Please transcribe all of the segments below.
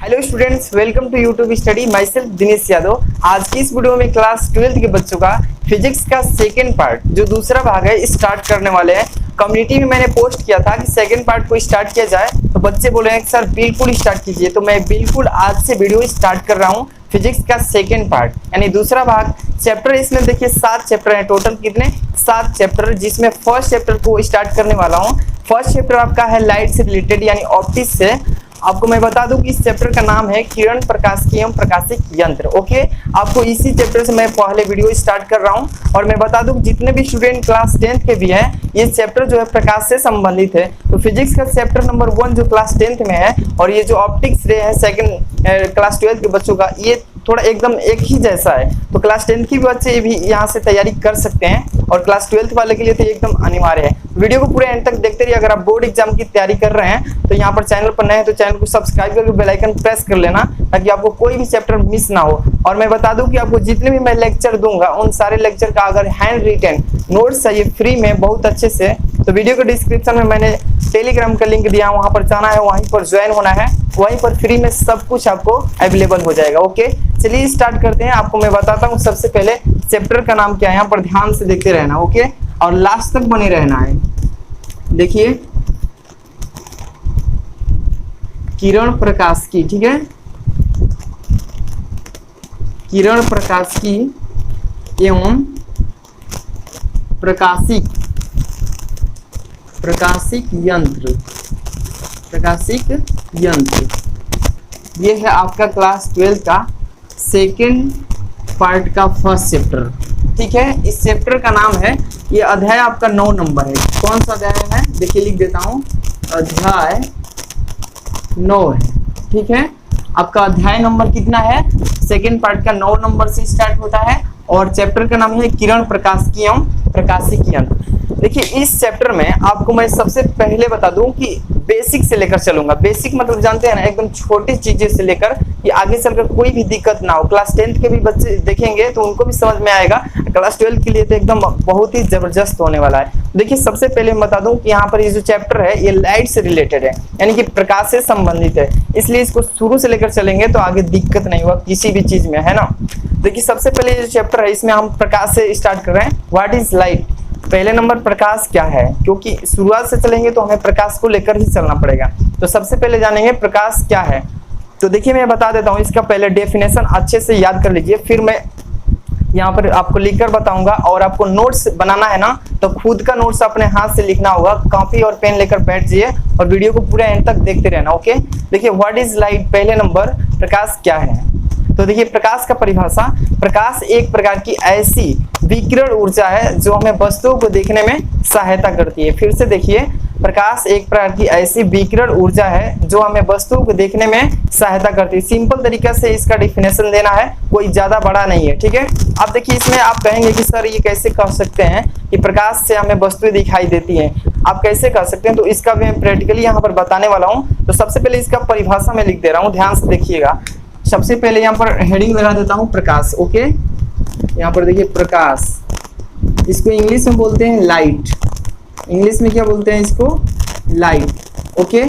Hello students, welcome to YouTube study. Myself Dinesh Yadav. आज की इस वीडियो में क्लास 12th के बच्चों का फिजिक्स का सेकेंड पार्ट जो दूसरा भाग है स्टार्ट करने वाले हैं। कम्युनिटी में मैंने पोस्ट किया था कि सेकेंड पार्ट को स्टार्ट किया जाए, तो बच्चे बोले हैं कि सर बिल्कुल स्टार्ट कीजिए। तो मैं बिल्कुल आज से वीडियो स्टार्ट कर रहा हूँ फिजिक्स का सेकेंड पार्ट यानी दूसरा भाग। चैप्टर इसमें देखिए 7 चैप्टर हैं टोटल। कितने? 7 चैप्टर, जिसमें फर्स्ट चैप्टर को स्टार्ट करने वाला हूँ। फर्स्ट चैप्टर आपका है लाइट से रिलेटेड यानी ऑप्टिक्स से। आपको मैं बता दूं कि इस चैप्टर का नाम है किरण प्रकाशिकी एवं प्रकाशिक यंत्र। ओके, आपको इसी चैप्टर से मैं पहले वीडियो स्टार्ट कर रहा हूं। और मैं बता दूं जितने भी स्टूडेंट क्लास 10th के भी हैं, ये चैप्टर जो है प्रकाश से संबंधित है। तो फिजिक्स का चैप्टर नंबर 1 जो क्लास 10th में है, और ये जो ऑप्टिक्स रे है सेकंड क्लास 12th के बच्चों का, ये थोड़ा एकदम एक ही जैसा है। तो क्लास 10th के बच्चे भी यहाँ से तैयारी कर सकते हैं, और क्लास 12th वाले के लिए तो एकदम अनिवार्य है। वीडियो को पूरे एंड तक देखते रहिए। अगर आप बोर्ड एग्जाम की तैयारी कर रहे हैं तो यहाँ पर चैनल पर नए हैं तो चैनल को सब्सक्राइब करके बेल आइकन प्रेस कर लेना, ताकि आपको कोई भी चैप्टर मिस ना हो। और मैं बता दूं कि आपको जितने भी मैं लेक्चर दूंगा उन सारे लेक्चर का अगर हैंड रिटन नोट्स चाहिए फ्री में बहुत अच्छे से, तो वीडियो के डिस्क्रिप्शन में मैंने टेलीग्राम का लिंक दिया, वहां पर जाना है, वहीं पर ज्वाइन होना है, वहीं पर फ्री में सब कुछ आपको अवेलेबल हो जाएगा। ओके, चलिए स्टार्ट करते हैं। आपको मैं बताता हूँ सबसे पहले चैप्टर का नाम क्या है, यहाँ पर ध्यान से देखते रहना। ओके, और लास्ट तक बने रहना है। देखिए, किरण प्रकाशिकी, ठीक है, किरण प्रकाशिकी एवं प्रकाशिक यंत्र, प्रकाशिक यंत्र, ये है आपका क्लास 12 का सेकेंड पार्ट का फर्स्ट चैप्टर। ठीक है, इस चैप्टर का नाम है, ये अध्याय आपका 9 नंबर है। कौन सा अध्याय है? देखिए लिख देता हूँ, अध्याय 9 है। ठीक है, आपका अध्याय नंबर कितना है? सेकेंड पार्ट का 9 नंबर से स्टार्ट होता है, और चैप्टर का नाम है किरण प्रकाशिकी एवं प्रकाशिक यंत्र। देखिए, इस चैप्टर में आपको मैं सबसे पहले बता दूं कि बेसिक से लेकर चलूंगा। बेसिक मतलब जानते हैं ना, एकदम छोटी चीजें से लेकर कि आगे चलकर कोई भी दिक्कत ना हो। क्लास 10th के भी बच्चे देखेंगे तो उनको भी समझ में आएगा। क्लास 12 के लिए तो एकदम बहुत ही जबरदस्त होने वाला है। देखिए, सबसे पहले मैं बता दूं कि यहाँ पर ये जो चैप्टर है ये लाइट से रिलेटेड है, यानी कि प्रकाश से संबंधित है, इसलिए इसको शुरू से लेकर चलेंगे तो आगे दिक्कत नहीं होगा किसी भी चीज में, है ना। देखिए, सबसे पहले ये जो चैप्टर है इसमें हम प्रकाश से स्टार्ट कर रहे हैं। What is light? पहले नंबर प्रकाश क्या है, क्योंकि शुरुआत से चलेंगे तो हमें प्रकाश को लेकर ही चलना पड़ेगा। तो सबसे पहले जानेंगे प्रकाश क्या है। तो देखिए, मैं बता देता हूँ इसका पहले डेफिनेशन अच्छे से याद कर लीजिए, फिर मैं यहाँ पर आपको लिखकर बताऊंगा। और आपको नोट्स बनाना है ना, तो खुद का नोट्स अपने हाथ से लिखना होगा। कॉपी और पेन लेकर बैठ जाइए और वीडियो को पूरे एंड तक देखते रहना। ओके, देखिए, व्हाट इज लाइट, पहले नंबर प्रकाश क्या है। तो देखिए, प्रकाश का परिभाषा, प्रकाश एक प्रकार की ऐसी विकिरण ऊर्जा है जो हमें वस्तुओं को देखने में सहायता करती है। फिर से देखिए, प्रकाश एक प्रकार की ऐसी विकिरण ऊर्जा है जो हमें वस्तुओं को देखने में सहायता करती है। सिंपल तरीका से इसका डिफिनेशन देना है, कोई ज्यादा बड़ा नहीं है। ठीक है, अब देखिए, इसमें आप कहेंगे कि सर ये कैसे कह सकते हैं कि प्रकाश से हमें वस्तुएं दिखाई देती हैं, आप कैसे कह सकते हैं? तो इसका भी मैं प्रैक्टिकली यहाँ पर बताने वाला हूँ। तो सबसे पहले इसका परिभाषा में लिख दे रहा हूँ, ध्यान से देखिएगा। सबसे पहले यहाँ पर हेडिंग लगा देता हूँ प्रकाश। ओके, यहाँ पर देखिए प्रकाश, इसको इंग्लिश में बोलते हैं लाइट। इंग्लिश में क्या बोलते हैं इसको? लाइट। ओके,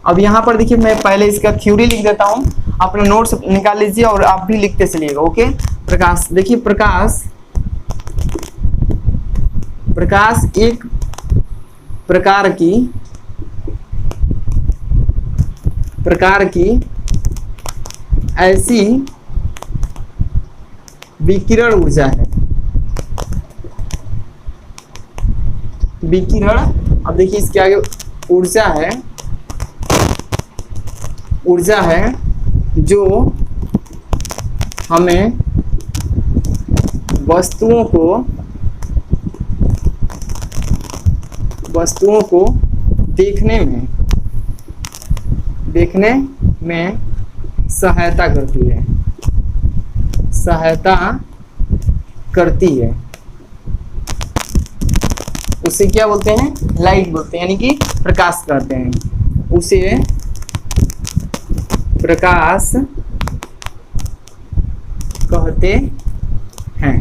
अब यहाँ पर देखिए, मैं पहले इसका थ्योरी लिख देता हूँ, अपना नोट्स निकाल लीजिए और आप भी लिखते चलिएगा। ओके, प्रकाश, देखिए प्रकाश एक प्रकार की ऐसी विकिरण ऊर्जा है। विकिरण, अब देखिए इसके आगे ऊर्जा है जो हमें वस्तुओं को देखने में सहायता करती है। उसे क्या बोलते हैं? लाइट बोलते हैं, यानी कि प्रकाश कहते हैं। उसे प्रकाश कहते हैं।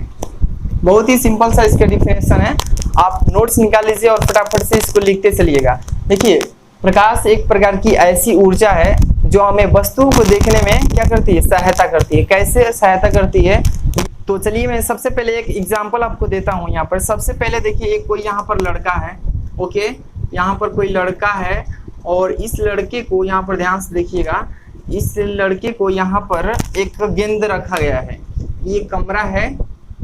बहुत ही सिंपल सा इसका डिफिनेशन है। आप नोट्स निकाल लीजिए और फटाफट से इसको लिखते चलिएगा। देखिए, प्रकाश एक प्रकार की ऐसी ऊर्जा है जो हमें वस्तुओं को देखने में क्या करती है, सहायता करती है। कैसे सहायता करती है, तो चलिए मैं सबसे पहले एक एग्जांपल आपको देता हूँ। यहाँ पर सबसे पहले देखिए, एक कोई यहाँ पर लड़का है, ओके, यहाँ पर कोई लड़का है और इस लड़के को यहाँ पर ध्यान से देखिएगा, इस लड़के को यहाँ पर एक गेंद रखा गया है। ये कमरा है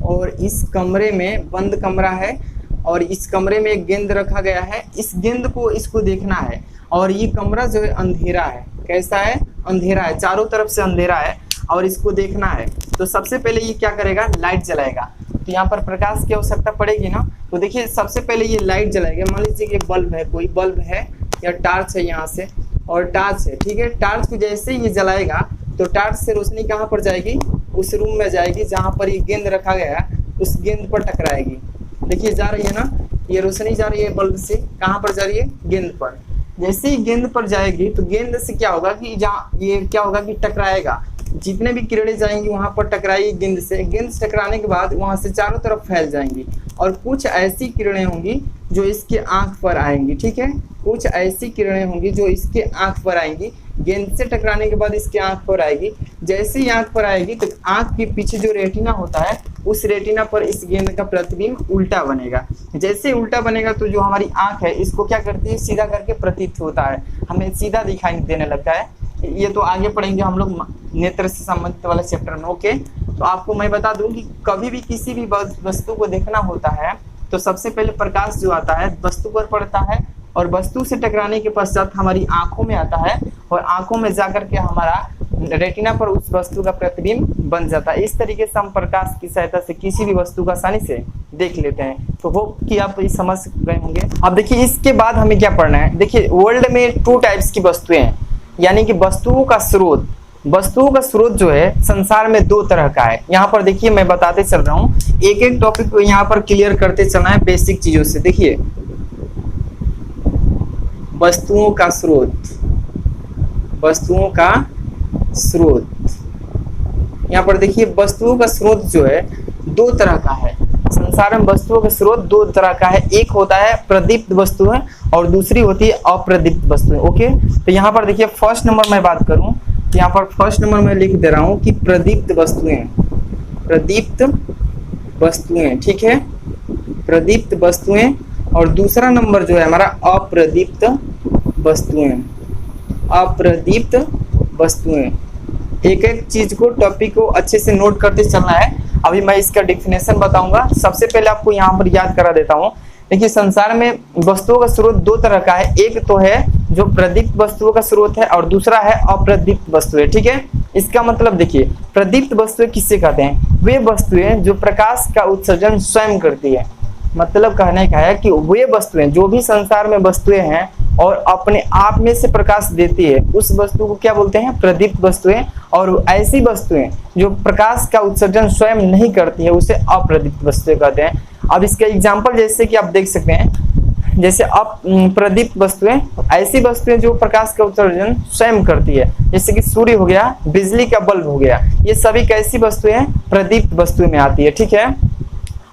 और इस कमरे में बंद कमरा है और इस कमरे में एक गेंद रखा गया है। इस गेंद को इसको देखना है और ये कमरा जो है अंधेरा है। कैसा है, अंधेरा है, चारों तरफ से अंधेरा है और इसको देखना है। तो सबसे पहले ये क्या करेगा, लाइट जलाएगा। तो यहाँ पर प्रकाश की आवश्यकता पड़ेगी ना, तो देखिए सबसे पहले ये लाइट जलाएगा। मान लीजिए कि बल्ब है, कोई बल्ब है या टार्च है यहाँ से, और टार्च है, ठीक है। टार्च को जैसे ये जलाएगा तो टार्च से रोशनी कहाँ पर जाएगी, उस रूम में जाएगी जहाँ पर ये गेंद रखा गया है, उस गेंद पर टकराएगी। देखिए जा रही है ना, ये रोशनी जा रही है बल्ब से, कहाँ पर जा रही है, गेंद पर। जैसे ही गेंद पर जाएगी तो गेंद से क्या होगा कि जहाँ ये क्या होगा कि टकराएगा, जितने भी किरणें जाएंगी वहां पर टकराएगी गेंद से। गेंद से टकराने के बाद वहां से चारों तरफ फैल जाएंगी और कुछ ऐसी किरणें होंगी जो इसके आंख पर आएंगी, ठीक है। कुछ ऐसी किरणें होंगी जो इसके आंख पर आएंगी, गेंद से टकराने के बाद इसके आंख पर आएगी। जैसे ही आंख पर आएगी तो आंख के पीछे जो रेटिना होता है, उस रेटिना पर इस गेंद का प्रतिबिंब उल्टा बनेगा। जैसे उल्टा बनेगा तो जो हमारी आंख है इसको क्या करती है, सीधा करके प्रतीत होता है, हमें सीधा दिखाई देने लगता है। ये तो आगे पढ़ेंगे हम लोग नेत्र से संबंधित वाले चैप्टर में, ओके। तो आपको मैं बता दूं कि कभी भी किसी भी वस्तु को देखना होता है तो सबसे पहले प्रकाश जो आता है वस्तु पर पड़ता है और वस्तु से टकराने के पश्चात हमारी आंखों में आता है और आंखों में जाकर के हमारा रेटिना पर उस वस्तु का प्रतिबिंब बन जाता है। इस तरीके से हम प्रकाश की सहायता से किसी भी वस्तु को आसानी से देख लेते हैं। तो होप कि आप ये समझ गए होंगे। अब देखिए इसके बाद हमें क्या पढ़ना है। देखिए वर्ल्ड में 2 टाइप्स की वस्तुएं हैं, यानी कि वस्तुओं का स्रोत। वस्तुओं का स्रोत जो है संसार में 2 तरह का है। यहाँ पर देखिए मैं बताते चल रहा हूँ, एक एक टॉपिक को यहाँ पर क्लियर करते चलना है बेसिक चीजों से। देखिए वस्तुओं का स्रोत, वस्तुओं का स्रोत, यहाँ पर देखिए वस्तुओं का स्रोत जो है 2 तरह का है। संसार में वस्तुओं का स्रोत 2 तरह का है, एक होता है प्रदीप्त वस्तु है और दूसरी होती है अप्रदीप्त वस्तुएं, ओके। तो यहाँ पर देखिए फर्स्ट नंबर मैं बात करूं तो यहाँ पर फर्स्ट नंबर में लिख दे रहा हूं कि प्रदीप्त वस्तुएं, प्रदीप्त वस्तुएं, ठीक है, प्रदीप्त वस्तुएं। और दूसरा नंबर जो है हमारा अप्रदीप्त वस्तुएं, अप्रदीप्त वस्तुएं। एक एक चीज को, टॉपिक को अच्छे से नोट करते चलना है। अभी मैं इसका डेफिनेशन बताऊंगा। सबसे पहले आपको यहाँ पर याद करा देता हूँ। देखिए संसार में वस्तुओं का स्रोत 2 तरह का है, एक तो है जो प्रदीप्त वस्तुओं का स्रोत है और दूसरा है अप्रदीप्त वस्तुएं, ठीक है। इसका मतलब देखिए प्रदीप्त वस्तुएं किससे कहते हैं, वे वस्तुएं जो प्रकाश का उत्सर्जन स्वयं करती है। मतलब कहने का है कि वे वस्तुएं, जो भी संसार में वस्तुएं हैं और अपने आप में से प्रकाश देती है, उस वस्तु को क्या बोलते हैं, प्रदीप्त वस्तुएं। और ऐसी वस्तुएं जो प्रकाश का उत्सर्जन स्वयं नहीं करती है उसे अप्रदीप्त वस्तुएं कहते हैं। अब इसका एग्जांपल जैसे कि आप देख सकते हैं, जैसे अप्रदीप्त वस्तुएं, ऐसी वस्तुएं जो प्रकाश का उत्सर्जन स्वयं करती है, जैसे कि सूर्य हो गया, बिजली का बल्ब हो गया, ये सभी कैसी वस्तुएं, प्रदीप्त वस्तुएं में आती है, ठीक है।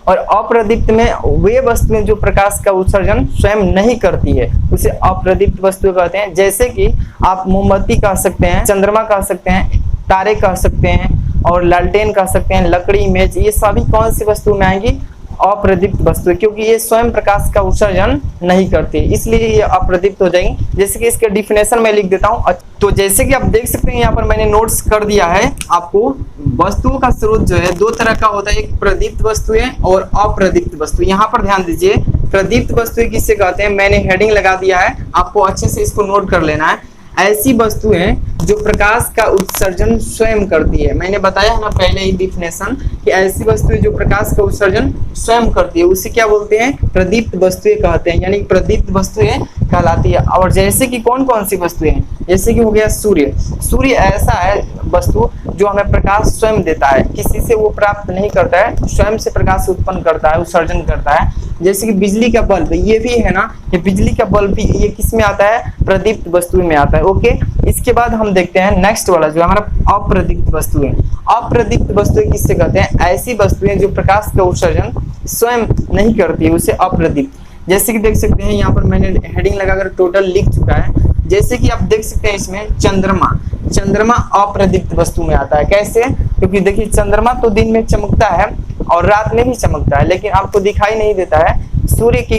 और अप्रदीप्त में वे वस्तुएं जो प्रकाश का उत्सर्जन स्वयं नहीं करती है उसे अप्रदीप्त वस्तुएं कहते हैं। जैसे कि आप मोमबत्ती कह सकते हैं, चंद्रमा कह सकते हैं, तारे कह सकते हैं और लालटेन कह सकते हैं, लकड़ी, मेज, ये सभी कौन सी वस्तु में आएंगी, अप्रदीप्त वस्तुएं, क्योंकि ये स्वयं प्रकाश का उत्सर्जन नहीं करती, इसलिए ये अप्रदीप्त हो जाएंगी। जैसे कि इसके डिफिनेशन में लिख देता हूं। तो जैसे कि आप देख सकते हैं यहाँ पर मैंने नोट्स कर दिया है आपको। वस्तुओं का स्रोत जो है 2 तरह का होता है, एक प्रदीप्त वस्तुएं और अप्रदीप्त वस्तु। यहाँ पर ध्यान दीजिए प्रदीप्त वस्तुएं किससे कहते हैं, मैंने हेडिंग लगा दिया है, आपको अच्छे से इसको नोट कर लेना है। ऐसी वस्तुएं जो प्रकाश का उत्सर्जन स्वयं करती है। मैंने बताया ना पहले ही डिफिनेशन कि ऐसी वस्तुएं जो प्रकाश का उत्सर्जन स्वयं करती है उसे क्या बोलते हैं, प्रदीप्त वस्तुएं कहते हैं, यानी प्रदीप्त वस्तुएं कहलाती है। और जैसे कि कौन कौन सी वस्तुएं, जैसे कि हो गया सूर्य। सूर्य ऐसा है वस्तु जो हमें प्रकाश स्वयं देता है, किसी से वो प्राप्त नहीं करता है, स्वयं से प्रकाश उत्पन्न करता है, उत्सर्जन करता है। जैसे कि बिजली का बल्ब, ये भी है ना, ये बिजली का बल्ब भी ये किस में आता है, प्रदीप्त वस्तु में आता है, ओके। इसके बाद हम देखते हैं नेक्स्ट वाला जो हमारा अप्रदीप्त वस्तुएं। अप्रदीप्त वस्तुएं किससे कहते हैं, ऐसी वस्तुएं जो प्रकाश का उत्सर्जन स्वयं नहीं करती है उसे अप्रदीप्त। जैसे कि देख सकते हैं यहाँ पर मैंने हेडिंग लगाकर टोटल लिख चुका है। जैसे कि आप देख सकते हैं इसमें चंद्रमा अप्रदीप्त वस्तु में आता है। कैसे? क्योंकि देखिए चंद्रमा तो दिन में चमकता है और रात में भी चमकता है, लेकिन आपको दिखाई नहीं देता है। सूर्य की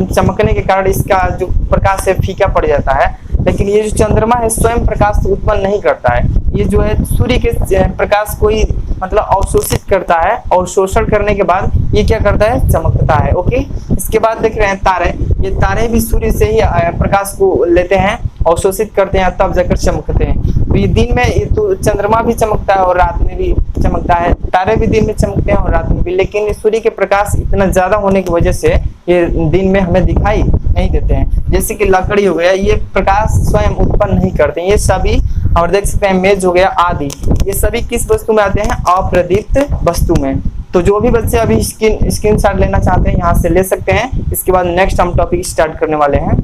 चमकने के कारण इसका जो प्रकाश है फीका पड़ जाता है। लेकिन ये जो चंद्रमा है स्वयं प्रकाश उत्पन्न नहीं करता है, ये जो है सूर्य के प्रकाश को ही मतलब अवशोषित करता है और शोषण करने के बाद ये क्या करता है, चमकता है। ओके, इसके बाद देख रहे हैं तारे, ये तारे भी सूर्य से ही प्रकाश को लेते हैं, अवशोषित करते हैं, तब जाकर चमकते हैं। तो ये दिन में ये तो चंद्रमा भी चमकता है और रात में भी चमकता है, तारे भी दिन में चमकते हैं और रात में भी, लेकिन सूर्य के प्रकाश इतना ज्यादा होने की वजह से ये दिन में हमें दिखाई नहीं देते हैं। जैसे कि लकड़ी हो गया, ये प्रकाश स्वयं उत्पन्न नहीं करते हैं ये सभी। और देख सकते हैं मेज हो गया आदि, ये सभी किस वस्तु में आते हैं, अप्रदीप्त वस्तु में। तो जो भी बच्चे अभी स्क्रीनशॉट लेना चाहते हैं यहाँ से ले सकते हैं। इसके बाद नेक्स्ट हम टॉपिक स्टार्ट करने वाले हैं।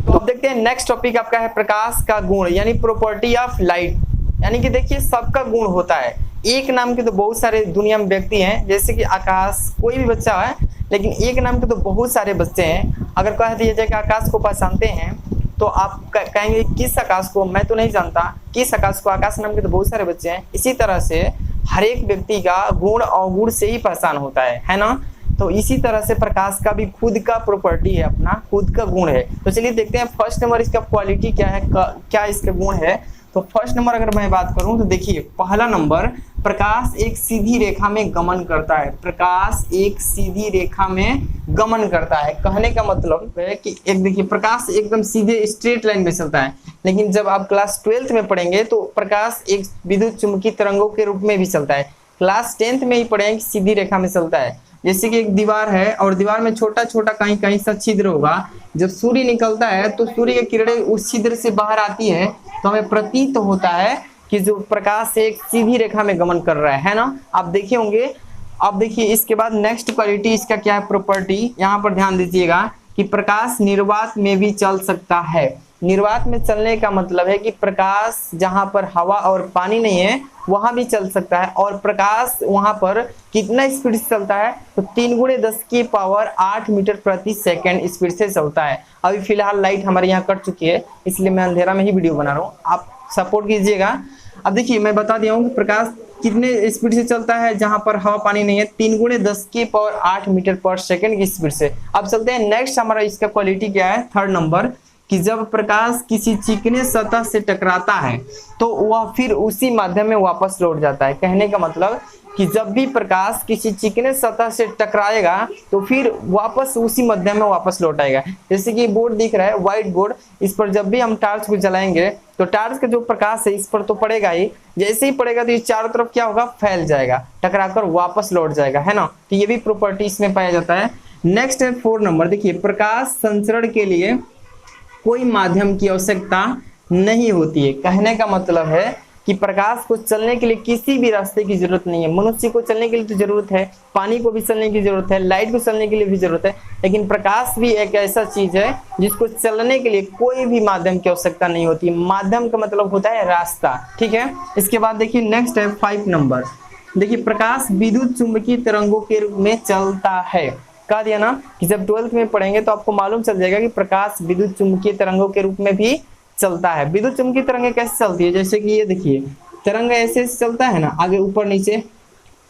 तो अब देखते हैं नेक्स्ट टॉपिक आपका है प्रकाश का गुण, यानी प्रॉपर्टी ऑफ लाइट। यानी कि देखिए सबका गुण होता है, एक नाम के तो बहुत सारे दुनिया में व्यक्ति हैं, जैसे कि आकाश, कोई भी बच्चा है, लेकिन एक नाम के तो बहुत सारे बच्चे हैं। अगर कह दिया जाए कि आकाश को पहचानते हैं तो आप कहेंगे किस आकाश को, मैं तो नहीं जानता किस आकाश को, आकाश नाम के तो बहुत सारे बच्चे हैं। इसी तरह से हर एक व्यक्ति का गुण अवगुण से ही पहचान होता है ना। तो इसी तरह से प्रकाश का भी खुद का प्रॉपर्टी है, अपना खुद का गुण है। तो चलिए देखते हैं फर्स्ट नंबर इसका क्वालिटी क्या है, क्या इसका गुण है। तो फर्स्ट नंबर अगर मैं बात करूं तो देखिए पहला नंबर, प्रकाश एक सीधी रेखा में गमन करता है। प्रकाश एक सीधी रेखा में गमन करता है, कहने का मतलब है कि एक देखिए प्रकाश एकदम सीधे स्ट्रेट लाइन में चलता है, लेकिन जब आप क्लास 12th में पढ़ेंगे तो प्रकाश एक विद्युत चुंबकीय तरंगों के रूप में भी चलता है। क्लास 10th में ही पढ़ेंगे कि सीधी रेखा में चलता है। जैसे कि एक दीवार है और दीवार में छोटा छोटा कहीं कहीं सा छिद्र होगा, जब सूर्य निकलता है तो सूर्य की किरणें उस छिद्र से बाहर आती है, तो हमें प्रतीत होता है कि जो प्रकाश एक सीधी रेखा में गमन कर रहा है ना। आप देखे होंगे। अब देखिए इसके बाद नेक्स्ट क्वालिटी इसका क्या है, प्रॉपर्टी, यहाँ पर ध्यान दीजिएगा कि प्रकाश निर्वात में भी चल सकता है। निर्वात में चलने का मतलब है कि प्रकाश जहां पर हवा और पानी नहीं है वहां भी चल सकता है, और प्रकाश वहां पर कितना स्पीड से चलता है, तो 3 × 10⁸ मीटर प्रति सेकंड स्पीड से चलता है। अभी फिलहाल लाइट हमारे यहाँ कट चुकी है, इसलिए मैं अंधेरा में ही वीडियो बना रहा हूँ, आप सपोर्ट कीजिएगा। अब देखिए मैं बता दिया हूँ कि प्रकाश कितने स्पीड से चलता है जहां पर हवा पानी नहीं है, 3 × 10⁸ मीटर पर सेकंड की स्पीड से। अब चलते हैं नेक्स्ट, हमारा इसका क्वालिटी क्या है, थर्ड नंबर, कि जब प्रकाश किसी चिकने सतह से टकराता है तो वह फिर उसी माध्यम में वापस लौट जाता है। कहने का मतलब कि जब भी प्रकाश किसी चिकने सतह से टकराएगा तो फिर वापस उसी माध्यम में वापस लौट आएगा। जैसे कि बोर्ड दिख रहा है, व्हाइट बोर्ड, इस पर जब भी हम टार्च को जलाएंगे तो टार्च का जो प्रकाश है इस पर तो पड़ेगा ही, जैसे ही पड़ेगा तो ये चारों तरफ क्या होगा, फैल जाएगा, टकराकर वापस लौट जाएगा, है ना। तो ये भी प्रॉपर्टी इसमें पाया जाता है। नेक्स्ट है 4 नंबर, देखिए प्रकाश संचरण के लिए कोई माध्यम की आवश्यकता नहीं होती है। कहने का मतलब है कि प्रकाश को चलने के लिए किसी भी रास्ते की जरूरत नहीं है। मनुष्य को चलने के लिए तो जरूरत है, पानी को भी चलने की जरूरत है, लाइट को चलने के लिए भी जरूरत है, लेकिन प्रकाश भी एक ऐसा चीज है जिसको चलने के लिए कोई भी माध्यम की आवश्यकता नहीं होती। माध्यम का मतलब होता है रास्ता, ठीक है। इसके बाद देखिए नेक्स्ट है 5 नंबर, देखिए प्रकाश विद्युत चुंबकीय तरंगों के रूप में चलता है। कह दिया ना कि जब 12th में पढ़ेंगे तो आपको मालूम चल जाएगा कि प्रकाश विद्युत चुंबकीय तरंगों के रूप में भी चलता है। विद्युत चुंबकीय तरंगें कैसे चलती है, जैसे कि ये देखिए तरंग ऐसे चलता है ना, आगे ऊपर नीचे,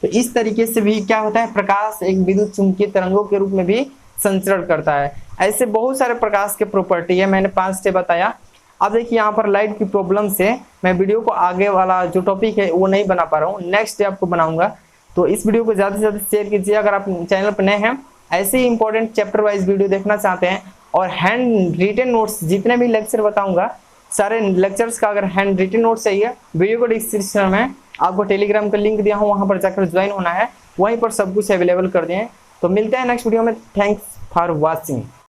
तो इस तरीके से भी क्या होता है, प्रकाश एक विद्युत चुंबकीय तरंगों के रूप में भी संचरण करता है। ऐसे बहुत सारे प्रकाश के प्रॉपर्टी है, मैंने 5 स्टेप बताया। अब देखिए यहाँ पर लाइट की प्रॉब्लम से मैं वीडियो को आगे वाला जो टॉपिक है वो नहीं बना पा रहा हूँ, नेक्स्ट डे आपको बनाऊंगा। तो इस वीडियो को ज़्यादा से ज़्यादा शेयर कीजिए। अगर आप चैनल पर नए हैं, ऐसे ही इंपॉर्टेंट चैप्टर वाइज वीडियो देखना चाहते हैं, और हैंड रिटन नोट्स जितने भी लेक्चर बताऊंगा सारे लेक्चर्स का अगर हैंड रिटन नोट्स चाहिए, वीडियो को डिस्क्रिप्शन में आपको टेलीग्राम का लिंक दिया हूँ, वहाँ पर जाकर ज्वाइन होना है, वहीं पर सब कुछ अवेलेबल कर दिए। तो मिलते हैं नेक्स्ट वीडियो में। Thanks for watching.